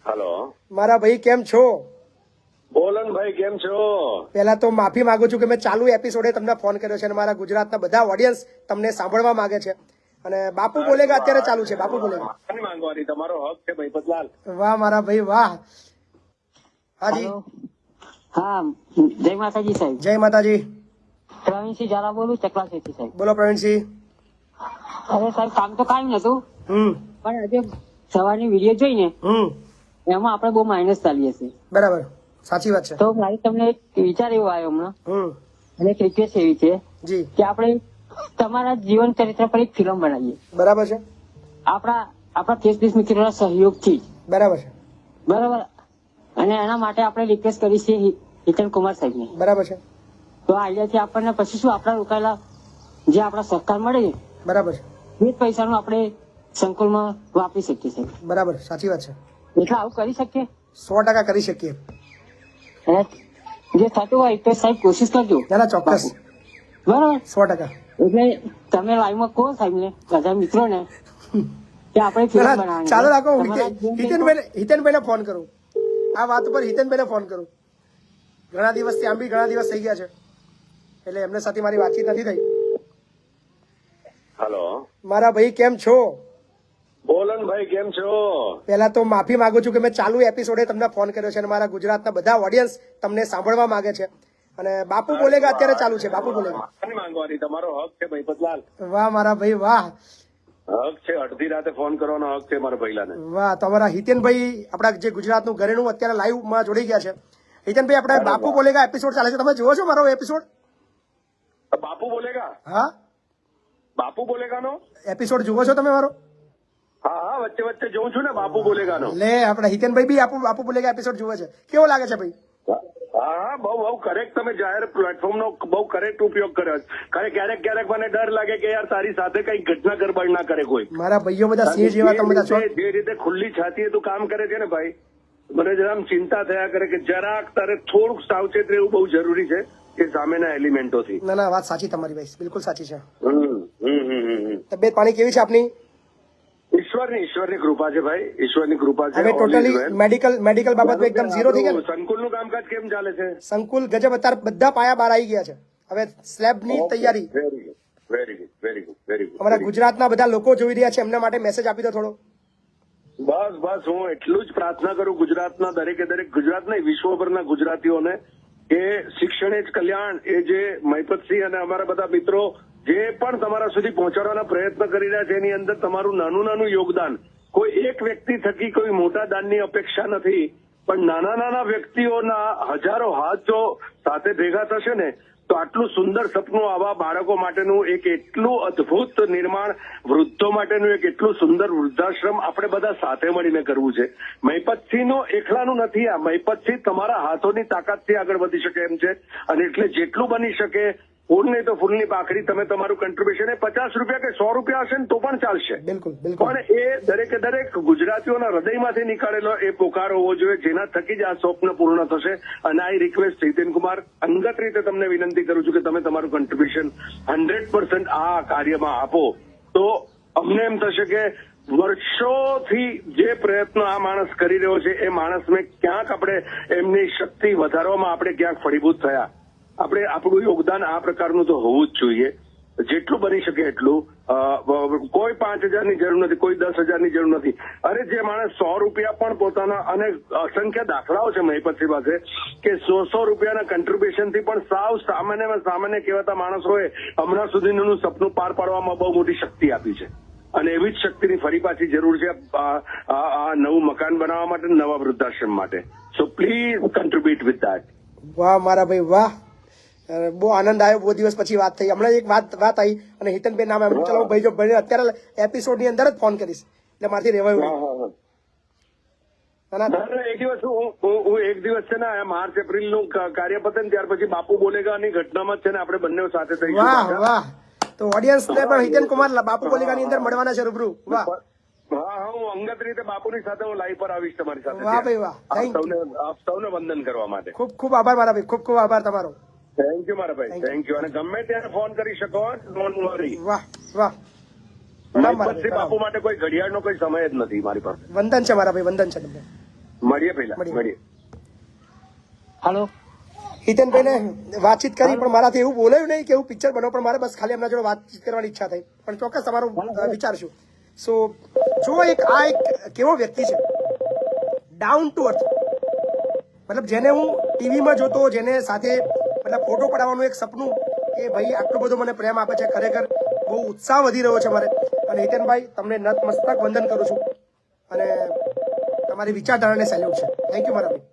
Hello મારા ભાઈ કેમ છો? બોલન ભાઈ કેમ છો? પહેલા તો માફી માંગુ છું કે મેં ચાલુ એપિસોડે તમને ફોન કર્યો છે અને મારા ગુજરાતના બધા ઓડિયન્સ તમને સાંભળવા માંગે છે. અને બાપુ બોલેગા અત્યારે ચાલુ છે. બાપુ બોલેગા માફી માંગવાની તમારો હક છે ભાઈ પતલાલ. વાહ મારા ભાઈ વાહ. હાજી હા, જય માતાજી સાહેબ. જય માતાજી. પ્રવીણસિંહ ઝાલા બોલું, ચકલાસેથી સાહેબ. બોલો પ્રવીણસિંહ. અરે સાહેબ, કામ તો કાંઈ નતું, પણ આજે સવારની વિડીયો જોઈને એમાં આપણે બહુ માઇનસ ચાલીએ છીએ. બરાબર, સાચી વાત છે. તો મારી તમને એક વિચાર એવો આવ્યો હમણાં, અને એક રિક્વેસ્ટ એવી છે જી કે આપણે તમારા જીવન ચરિત્ર પર એક ફિલ્મ બનાવીએ. બરાબર છે. આપણા કેસ મિત્રોના સહયોગથી. બરાબર છે. બરાબર. અને એના માટે આપણે રિક્વેસ્ટ કરી છે હિતન કુમાર સાહેબને. બરાબર છે. તો આ આઈડિયાથી આપણને પછી શું આપણા રોકાયેલા જે આપણા સહકાર મળે છે, બરાબર છે, એ જ પૈસાનું આપણે સંકુલમાં વાપરી શકીએ છીએ. બરાબર, સાચી વાત છે. એટલે આવું કરી શકીએ, 100% કરી શકીએ. અને જે થતું હોય તો સાહેબ કોશિશ કરજો. ના ચોક્કસ, બરાબર, 100%. એટલે તમે લાઈવમાં કહો સાહેબ ને, બધા મિત્રો ને, કે આપણે ફિલ્મ બનાવવાની. ચાલો રાખો, હિતેનભાઈને ફોન કરું. આ વાત ઉપર હિતેનભાઈને ફોન કરું. ઘણા દિવસથી આમ બી ઘણા દિવસ થઈ ગયા છે, એટલે એમને સાથે મારી વાતચીત નથી થઈ. હેલો મારા ભાઈ કેમ છો? બોલન ભાઈ કેમ છો? પહેલા તો માફી માંગુ છું કે મેં ચાલુ એપિસોડે તમને ફોન કર્યો છે અને મારા ગુજરાતના બધા ઓડિયન્સ તમને સાંભળવા માંગે છે. અને બાપુ બોલેગા અત્યારે ચાલુ છે. બાપુ બોલેગા માફી માંગવાની તમારો હક છે ભાઈ પતલાલ. વાહ મારા ભાઈ વાહ. હક છે, અડધી રાતે ફોન કરવાનો હક છે મારા ભાઈલાને. વાહ, તમારા હિતેનભાઈ આપણા જે ગુજરાતનું ઘરેણું અત્યારે લાઈવ માં જોડી ગયા છે. હિતેનભાઈ, આપણા બાપુ બોલેગા એપિસોડ ચાલે છે, તમે જોવો છો મારો એપિસોડ? બાપુ બોલેગા? હા, બાપુ બોલેગાનો એપિસોડ જુઓ છો તમે મારો? હા હા, વચ્ચે વચ્ચે જોઉં છું ને બાપુ બોલેગાનો. લે, આપણા હિતેનભાઈ બી બાપુ બોલેગા એપિસોડ જુએ છે. કેવો લાગે છે ભાઈ? હા હા, બહુ કરેક્ટ. તમે જાહેર પ્લેટફોર્મ નો બહુ કરેક્ટ ઉપયોગ કર્યો છે. ક્યારેક મને ડર લાગે કે યાર તારી સાથે કઈ ઘટના ગરબડ ના કરે કોઈ. મારા ભાઈઓ બધા સિંહ જેવા તમે બધા છો. જે રીતે ખુલ્લી છાતીએ તું કામ કરે છે ને ભાઈ, મને જરા ચિંતા થયા કરે કે જરાક તારે થોડુંક સાવચેત રહેવું બહુ જરૂરી છે કે સામેના એલિમેન્ટોથી. ના, વાત સાચી તમારી ભાઈ, બિલકુલ સાચી છે. તબિયત પાણી કેવી છે આપની? ઈશ્વરની કૃપા છે ભાઈ, ઈશ્વરની કૃપા છે. હવે ટોટલી મેડિકલ બાબતમાં એકદમ ઝીરો થઈ ગયા. સંકુલનું કામકાજ કેમ ચાલે છે? સંકુલ ગજબ, અત્યારે બધા પાયા બહાર આવી ગયા છે. હવે સ્લેબની તૈયારી. Very good. અમારા ગુજરાતના બધા લોકો જોઈ રહ્યા છે, એમના માટે મેસેજ આપી દો થોડો. બસ હું એટલું જ પ્રાર્થના કરું ગુજરાતના દરેકે દરેક, ગુજરાત નહીં વિશ્વભરના ગુજરાતીઓને, કે શિક્ષણ એ જ કલ્યાણ. એ જે મહિપતસિંહ અને અમારા બધા મિત્રો જે પણ તમારા સુધી પહોંચાડવાના પ્રયત્ન કરી રહ્યા છે, એની અંદર તમારું નાનું યોગદાન. કોઈ એક વ્યક્તિ થકી કોઈ મોટા દાનની અપેક્ષા નથી, પણ નાના વ્યક્તિઓના હજારો હાથ જો સાથે ભેગા થશે ને, તો આટલું સુંદર સપનું, આવા બાળકો માટેનું એક એટલું અદભુત નિર્માણ, વૃદ્ધો માટેનું એક એટલું સુંદર વૃદ્ધાશ્રમ આપણે બધા સાથે મળીને કરવું છે. મહિપતસિંહનું એકલાનું નથી આ. મહિપતસિંહ તમારા હાથોની તાકાતથી આગળ વધી શકે એમ છે, અને એટલે જેટલું બની શકે, ફૂલ નહીં તો ફૂલની પાખડી, તમે તમારું કન્ટ્રીબ્યુશન એ 50 રૂપિયા કે 100 રૂપિયા હશે ને તો પણ ચાલશે. બિલકુલ. પણ એ દરેકે દરેક ગુજરાતીઓના હૃદયમાંથી નીકાળેલો એ પોકાર હોવો જોઈએ, જેના થકી જ આ સ્વપ્ન પૂર્ણ થશે. અને આ રિક્વેસ્ટ હિતેન કુમાર, અંગત રીતે તમને વિનંતી કરું છું કે તમે તમારું કન્ટ્રીબ્યુશન 100% આ કાર્યમાં આપો, તો અમને એમ થશે કે વર્ષોથી જે પ્રયત્ન આ માણસ કરી રહ્યો છે, એ માણસને ક્યાંક આપણે એમની શક્તિ વધારવામાં આપણે ક્યાંક ફળીભૂત થયા. આપણે આપણું યોગદાન આ પ્રકારનું તો હોવું જ જોઈએ, જેટલું બની શકે એટલું. કોઈ 5,000ની જરૂર નથી, કોઈ 10,000ની જરૂર નથી. અરે જે માણસ 100 રૂપિયા પણ પોતાના, અને અસંખ્ય દાખલાઓ છે મહિપતસિંહ પાસે કે 100 રૂપિયાના કન્ટ્રીબ્યુશનથી પણ સાવ સામાન્ય કહેવાતા માણસોએ હમણાં સુધીનું સપનું પાર પાડવામાં બહુ મોટી શક્તિ આપી છે. અને એવી જ શક્તિની ફરી પાછી જરૂર છે આ નવું મકાન બનાવવા માટે, નવા વૃદ્ધાશ્રમ માટે. So please contribute with that. વાહ મારા ભાઈ વાહ, બહુ આનંદ આવ્યો. બહુ દિવસ પછી વાત થઈ. હમણાં એક વાત આવી અને હિતનભાઈ નામ આવ્યું. ચલો ભાઈ, જો ભાઈ અત્યારે એપિસોડ ની અંદર જ ફોન કરીશ, એટલે મારથી રેવાયું. એક દિવસ છે ને માર્ચ એપ્રિલ નું કાર્ય પતે ને ત્યાર પછી બાપુ બોલેગાની ઘટનામાં છે ને આપણે બંને સાથે થઈશું. વાહ. તો ઓડિયન્સ ને પણ હિતેન કુમાર બાપુ બોલેગા ની અંદર મળવાના છે રૂબરૂ. વાહ. હા, હું અંગત રીતે બાપુની સાથે હું લાઈવ પર આવીશ તમારી સાથે. વાહ ભાઈ વાહ. આપ સૌને વંદન કરવા માટે ખૂબ આભાર મારા ભાઈ, ખૂબ આભાર તમારો. થેન્ક યુ મારા ભાઈ, થેન્ક યુ. અને ગમે ત્યારે ફોન કરી શકો, ડોન્ટ વરી. વાહ. બાપુ માટે કોઈ ઘડિયાળનો કોઈ સમય જ નથી મારી પાસે. વંદન છે મારા ભાઈ, વંદન છે તમને. મળીએ પહેલા મળીએ. હાલો. હિતેનભાઈને વાતચીત કરી પણ મારાથી એવું બોલાયું નહીં કે એવું પિક્ચર બનો, પણ મારે બસ ખાલી એમના જોડે વાતચીત કરવાની ઈચ્છા થઈ. પણ ચોક્કસ તમારું વિચારશું. સો જો એક કેવો વ્યક્તિ છે, ડાઉન ટુ અર્થ, મતલબ જેને હું ટીવીમાં જોતો, જેને સાથે મતલબ ફોટો પડાવવાનું એક સપનું, કે ભાઈ આટલો બધો મને પ્રેમ આપે છે, ખરેખર બહુ ઉત્સાહ વધી રહ્યો છે મારે. અને હિતેનભાઈ તમને નતમસ્તક વંદન કરું છું અને તમારી વિચારધારાને સેલ્યુટ છે. થેન્ક યુ મારા ભાઈ.